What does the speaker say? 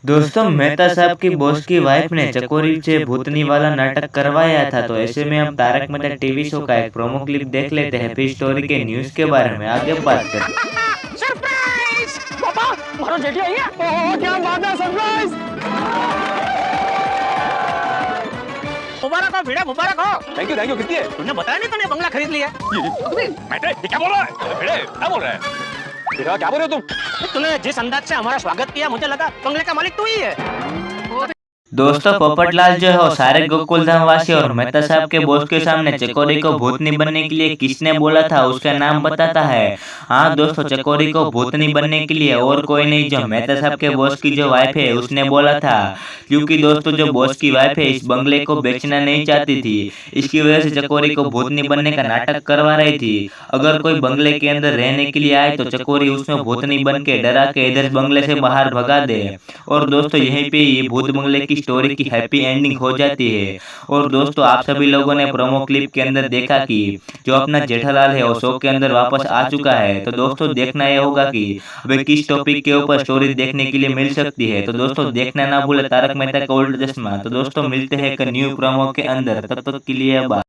दोस्तों, मेहता साहब की बॉस की वाइफ ने चकोरी से भूतनी वाला नाटक करवाया था, तो ऐसे में हम तारक मेहता टीवी शो का एक प्रोमो क्लिप देख लेते हैं, फिर स्टोरी के न्यूज़ के बारे में आगे बात करते हैं। सरप्राइज! पापा, मारो जेठी आई है। ओह, क्या बात है, सरप्राइज! मुबारक हो भिड़े, मुबारक हो। थैंक यू कितनी है? तूने बताया नहीं तूने बंगला खरीद लिया। बेटे ये क्या बोल रहा है? भिड़े क्या बोल रहा है? बेटा क्या बोल रहे हो तुम? तूने जिस अंदाज से हमारा स्वागत किया, मुझे लगा बंगले का मालिक तू ही है। दोस्तों, पोपटलाल जो है वो सारे गोकुल धाम वासी और मेहता साहब के बॉस के सामने चकोरी को भूतनी बनने के लिए किसने बोला था उसका नाम बताता है। हाँ दोस्तों, चकोरी को भूतनी बनने के लिए और कोई नहीं, जो मेहता साहब के बॉस की जो वाइफ है उसने बोला था। क्योंकि दोस्तों, जो बॉस की वाइफ है इस बंगले को बेचना नहीं चाहती थी, इसकी वजह से चकोरी को भूतनी बनने का नाटक करवा रही थी। अगर कोई बंगले के अंदर रहने के लिए आए तो चकोरी उसमें भूतनी बन के डरा के इधर बंगले से बाहर भगा दे। और दोस्तों, यहीं पे ये भूत बंगले की स्टोरी की हैप्पी एंडिंग हो जाती है। और दोस्तों, आप सभी लोगों ने प्रोमो क्लिप के अंदर देखा कि जो अपना जेठालाल है वो शो के अंदर वापस आ चुका है। तो दोस्तों, देखना यह होगा कि अभी किस टॉपिक के ऊपर स्टोरी देखने के लिए मिल सकती है। तो दोस्तों, देखना ना भूले तारक मेहता का उल्टा चश्मा। तो दोस्तों, मिलते हैं एक न्यू प्रोमो के अंदर, तब तक के लिए बाय।